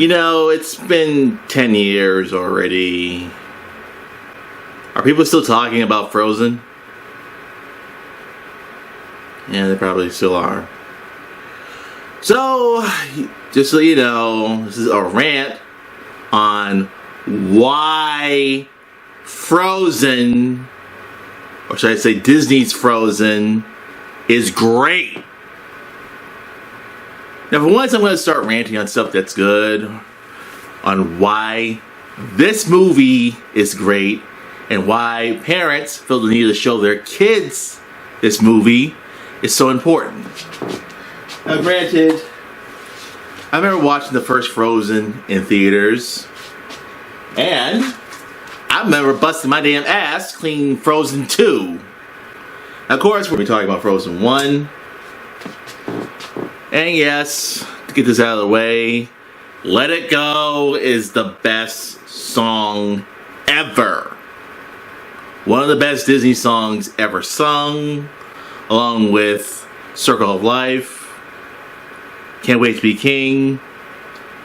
It's been 10 years already. Are people still talking about Frozen? Yeah, they probably still are. So, just so you know, this is a rant on why Frozen, or should I say Disney's Frozen, is great. Now, for once, I'm going to start ranting on stuff that's good, on why this movie is great, and why parents feel the need to show their kids this movie is so important. Now, granted, I remember watching the first Frozen in theaters, and I remember busting my damn ass cleaning Frozen 2. Now, of course, we'll be talking about Frozen 1. And yes, to get this out of the way, Let It Go is the best song ever. One of the best Disney songs ever sung, along with Circle of Life, Can't Wait to Be King,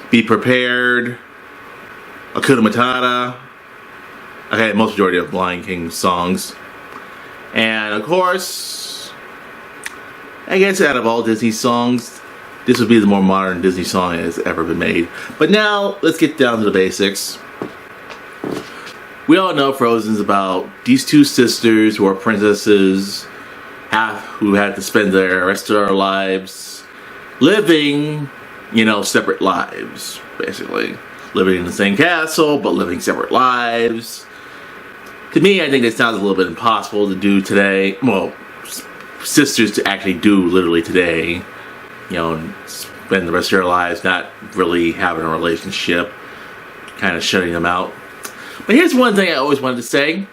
Be Prepared, Hakuna Matata. Okay, most majority of Lion King songs. And of course, I guess out of all Disney songs, this would be the more modern Disney song that has ever been made. But now, let's get down to the basics. We all know Frozen's about these two sisters who are princesses, who had to spend the rest of their lives living, separate lives, basically. Living in the same castle, but living separate lives. To me, I think that sounds a little bit impossible to do today. Well, sisters to actually do literally today. Spend the rest of their lives not really having a relationship, kind of shutting them out. But here's one thing I always wanted to say.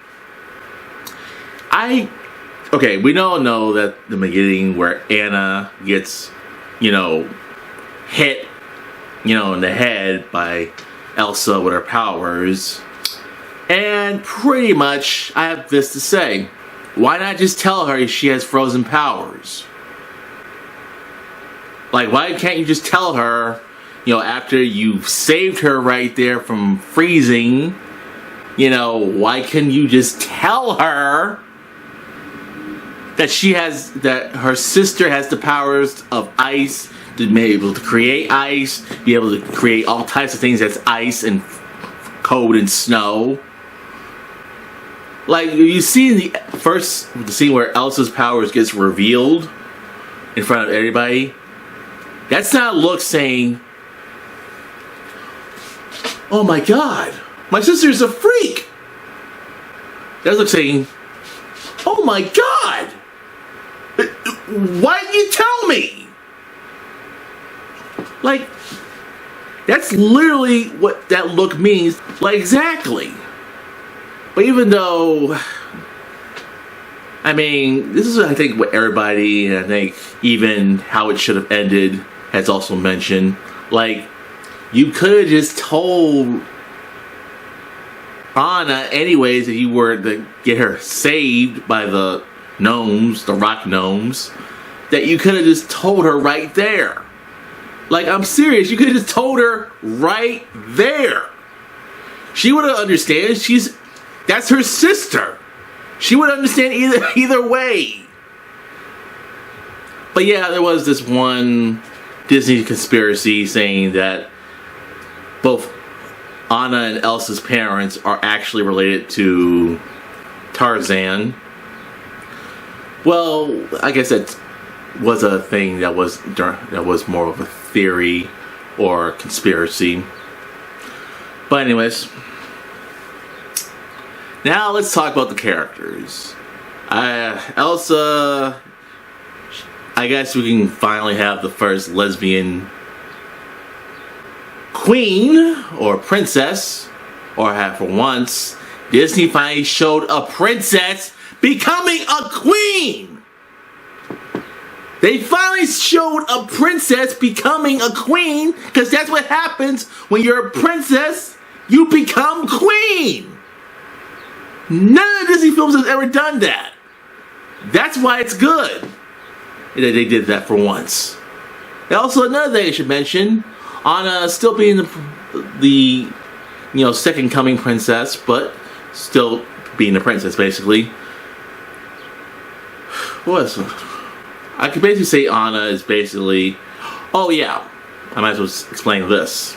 We all know that the beginning where Anna gets, hit, in the head by Elsa with her powers. And pretty much, I have this to say. Why not just tell her she has frozen powers? Like, why can't you just tell her, after you've saved her right there from freezing, why can you just tell her that her sister has the powers of ice, to be able to create ice, be able to create all types of things that's ice and cold and snow. Like, you see in the scene where Elsa's powers gets revealed in front of everybody. That's not a look saying, "Oh my God, my sister's a freak." That's a look saying, "Oh my God, why didn't you tell me?" Like, that's literally what that look means. Like, exactly. But even though, this is, I think, what everybody, and I think even how it should have ended, has also mentioned. Like, you could have just told Anna anyways if you were to get her saved by the gnomes, the rock gnomes, that you could have just told her right there. Like, I'm serious, you could have just told her right there. She would have understood. That's her sister. She would understand either way. But yeah, there was this one Disney conspiracy saying that both Anna and Elsa's parents are actually related to Tarzan. Well, I guess that was a thing that was more of a theory or conspiracy. But anyways, now let's talk about the characters. Elsa, I guess we can finally have the first lesbian queen or princess, or for once, Disney finally showed a princess becoming a queen. They finally showed a princess becoming a queen, because that's what happens when you're a princess, you become queen. None of the Disney films has ever done that. That's why it's good that they did that for once. And also, another thing I should mention, Anna still being the second coming princess, but still being the princess, basically. What else? I could basically say Anna is basically... Oh yeah, I might as well explain this.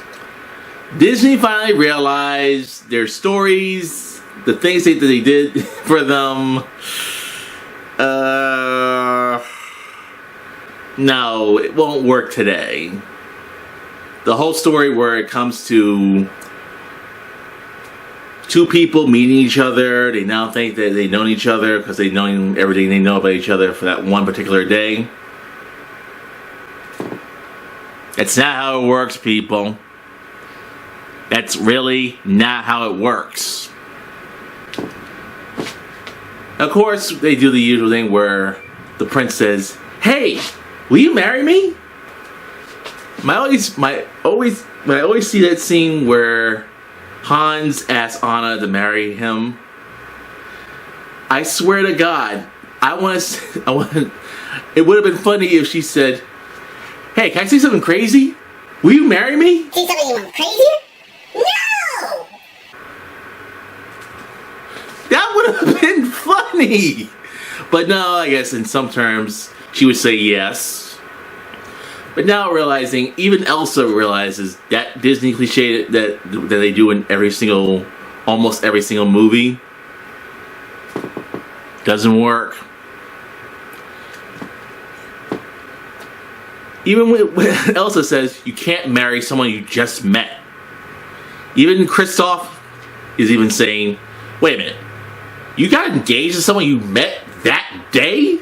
Disney finally realized their stories, the things that they did for them... no, it won't work today. The whole story where it comes to two people meeting each other, they now think that they've known each other because they've known everything they know about each other for that one particular day. That's not how it works, people. That's really not how it works. Of course, they do the usual thing where the prince says, "Hey, will you marry me?" I always see that scene where Hans asks Anna to marry him. I swear to God, it would have been funny if she said, "Hey, can I say something crazy? Will you marry me?" Say something crazy? No! That would have been funny. But no, I guess in some terms, she would say yes. But now realizing, even Elsa realizes that Disney cliche that they do in almost every single movie doesn't work. Even when Elsa says you can't marry someone you just met. Even Kristoff is even saying, "Wait a minute, you got engaged to someone you met that day?"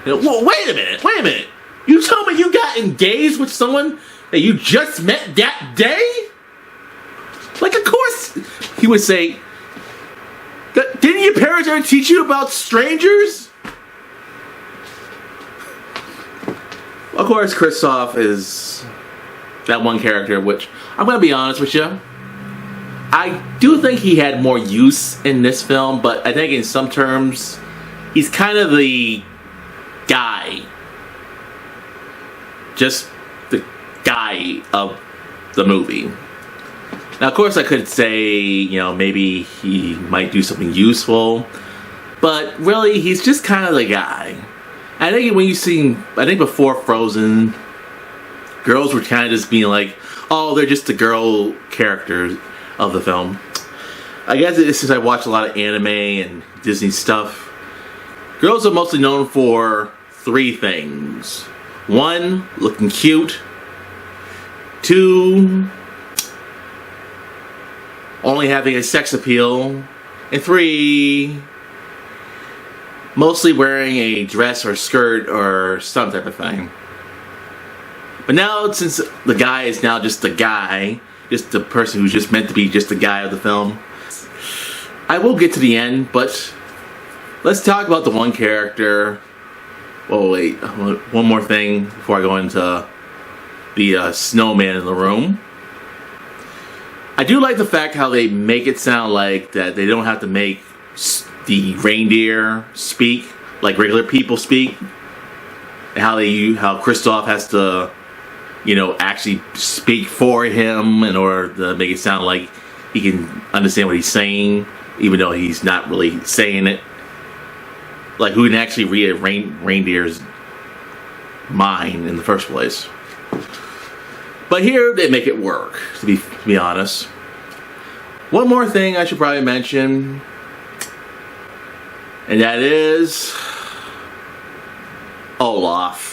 Well, wait a minute. You told me you got engaged with someone that you just met that day? Like, of course, he would say, "Didn't your parents ever teach you about strangers?" Of course, Kristoff is that one character, which, I'm going to be honest with you, I do think he had more use in this film, but I think in some terms, he's kind of the guy. Just the guy of the movie. Now, of course, I could say, maybe he might do something useful, but really, he's just kind of the guy. I think before Frozen, girls were kind of just being like, "Oh, they're just the girl characters of the film." I guess since I watch a lot of anime and Disney stuff, girls are mostly known for three things. 1, looking cute. 2, only having a sex appeal. And 3, mostly wearing a dress or skirt or some type of thing. But now, since the guy is now just the guy, just the person who's just meant to be just the guy of the film, I will get to the end, but let's talk about the one character. Oh wait, one more thing before I go into the snowman in the room. I do like the fact how they make it sound like that they don't have to make the reindeer speak like regular people speak, and how Kristoff has to, actually speak for him in order to make it sound like he can understand what he's saying, even though he's not really saying it. Like, who can actually read a reindeer's mind in the first place? But here they make it work, to be honest. One more thing I should probably mention, and that is Olaf.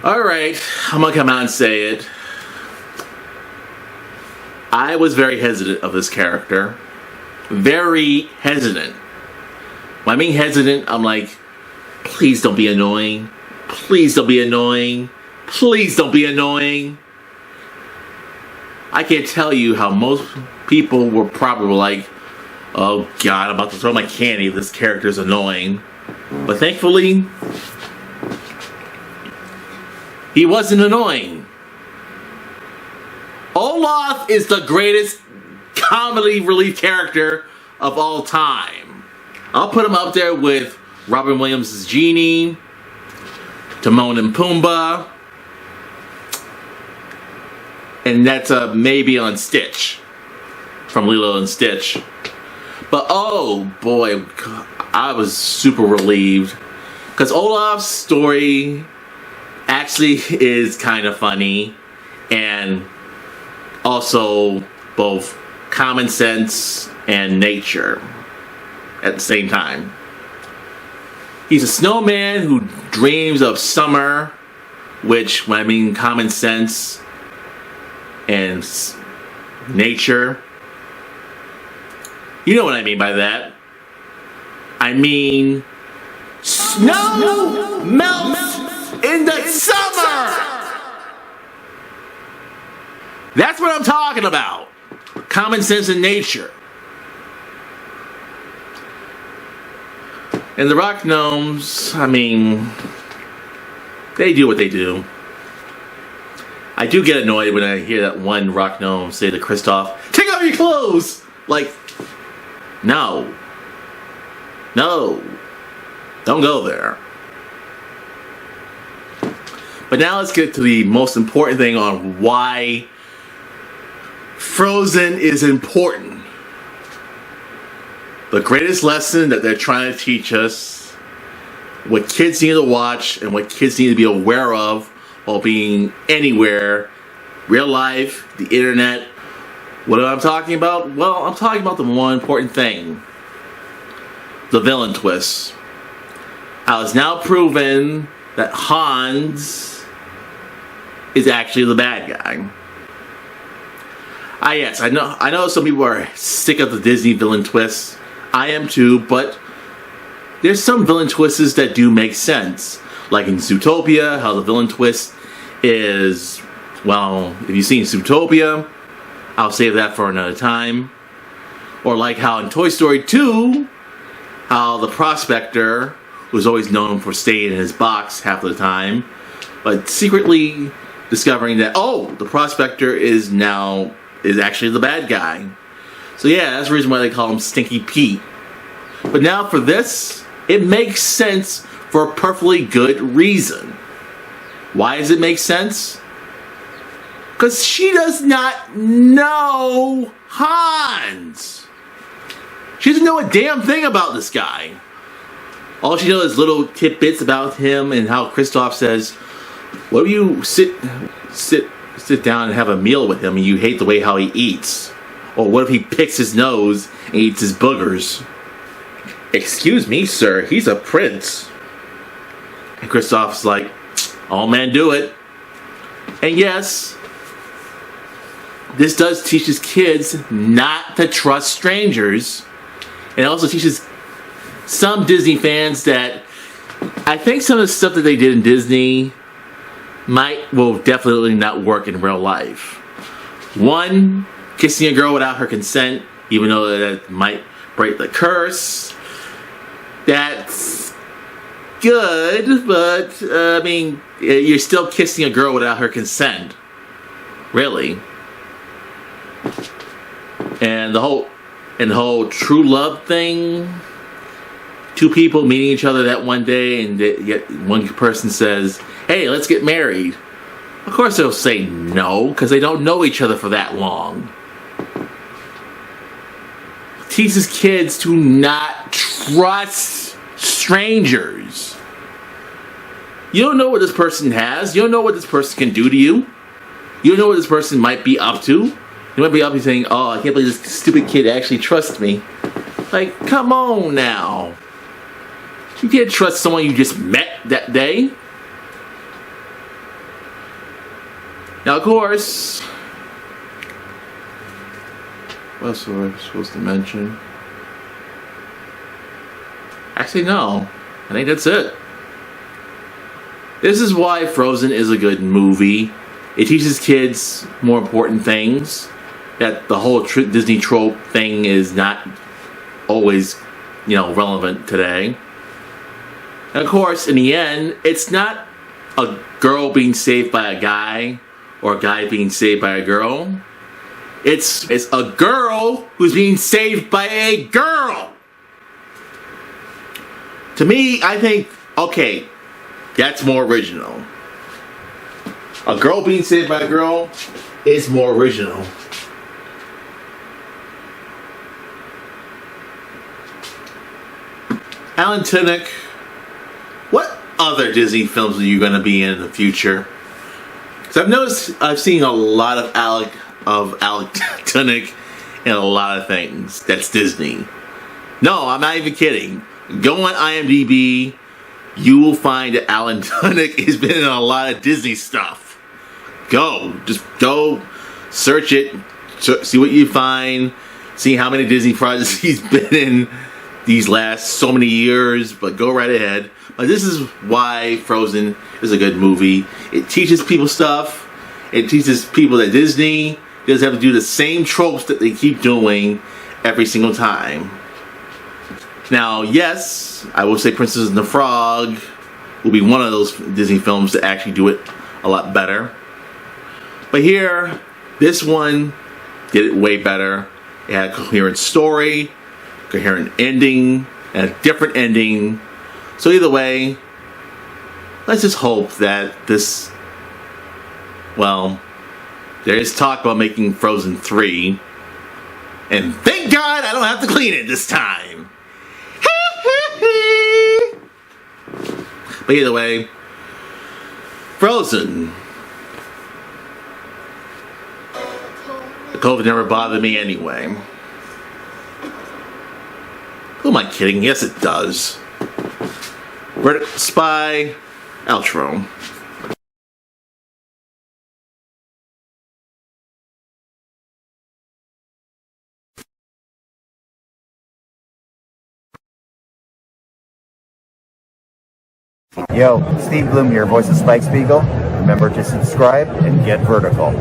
Alright, I'm gonna come out and say it. I was very hesitant of this character. Very hesitant. When I mean hesitant, I'm like, please don't be annoying. Please don't be annoying. Please don't be annoying. I can't tell you how most people were probably like, "Oh God, I'm about to throw my candy if this character's annoying." But thankfully, he wasn't annoying. Olaf is the greatest comedy relief character of all time. I'll put him up there with Robin Williams' Genie, Timon and Pumbaa, and that's maybe on Stitch from Lilo and Stitch. But oh boy, I was super relieved because Olaf's story actually is kind of funny and also both common sense and nature at the same time. He's a snowman who dreams of summer, which, when I mean common sense and nature, you know what I mean by that. I mean, snow melts in the summer! That's what I'm talking about. Common sense and nature. And the rock gnomes, I mean, they do what they do. I do get annoyed when I hear that one rock gnome say to Kristoff, "Take off your clothes!" Like, no. No. Don't go there. But now let's get to the most important thing on why Frozen is important. The greatest lesson that they're trying to teach us, what kids need to watch and what kids need to be aware of while being anywhere, real life, the internet. What am I talking about? Well, I'm talking about the one important thing. The villain twist. How it's now proven that Hans is actually the bad guy. Yes, I know some people are sick of the Disney villain twists. I am too, but there's some villain twists that do make sense. Like in Zootopia, how the villain twist is, well, if you've seen Zootopia, I'll save that for another time. Or like how in Toy Story 2, how the prospector was always known for staying in his box half of the time, but secretly discovering that, oh, the prospector is actually the bad guy. So yeah, that's the reason why they call him Stinky Pete. But now for this, it makes sense for a perfectly good reason. Why does it make sense? Because she does not know Hans. She doesn't know a damn thing about this guy. All she knows is little tidbits about him and how Kristoff says, what do you sit down and have a meal with him and you hate the way how he eats? Or what if he picks his nose and eats his boogers? Excuse me, sir, he's a prince. And Kristoff's like, all men do it. And yes, this does teach his kids not to trust strangers. And it also teaches some Disney fans that I think some of the stuff that they did in Disney will definitely not work in real life. One, kissing a girl without her consent, even though that might break the curse. That's good, but I mean, you're still kissing a girl without her consent. Really. And the whole true love thing, two people meeting each other that one day and yet one person says, hey, let's get married. Of course they'll say no, because they don't know each other for that long. Teaches kids to not trust strangers. You don't know what this person has. You don't know what this person can do to you. You don't know what this person might be up to. You might be up to saying, oh, I can't believe this stupid kid actually trusts me. Like, come on now. You can't trust someone you just met that day. Now, of course, what else were I supposed to mention? Actually, no. I think that's it. This is why Frozen is a good movie. It teaches kids more important things. That the whole Disney trope thing is not always, relevant today. And of course, in the end, it's not a girl being saved by a guy or a guy being saved by a girl. It's a girl who's being saved by a girl. To me, I think, okay, that's more original. A girl being saved by a girl, It's more original. Alan Tudyk, what other Disney films are you going to be in the future? Because I've seen a lot of Alec Tudyk in a lot of things. That's Disney. No, I'm not even kidding. Go on IMDb, you will find that Alan Tudyk has been in a lot of Disney stuff. Just go, search it, see what you find, see how many Disney projects he's been in these last so many years, but go right ahead. But this is why Frozen is a good movie. It teaches people stuff. It teaches people that Disney doesn't have to do the same tropes that they keep doing every single time. Now, yes, I will say Princess and the Frog will be one of those Disney films that actually do it a lot better. But here, this one did it way better. It had a coherent story, coherent ending, and a different ending. So either way, let's just hope that this, well, there is talk about making Frozen 3, and thank God I don't have to clean it this time. But either way, Frozen. The COVID never bothered me anyway. Who am I kidding? Yes, it does. Vertical Spy, outro. Yo, Steve Bloom here, voice of Spike Spiegel. Remember to subscribe and get vertical.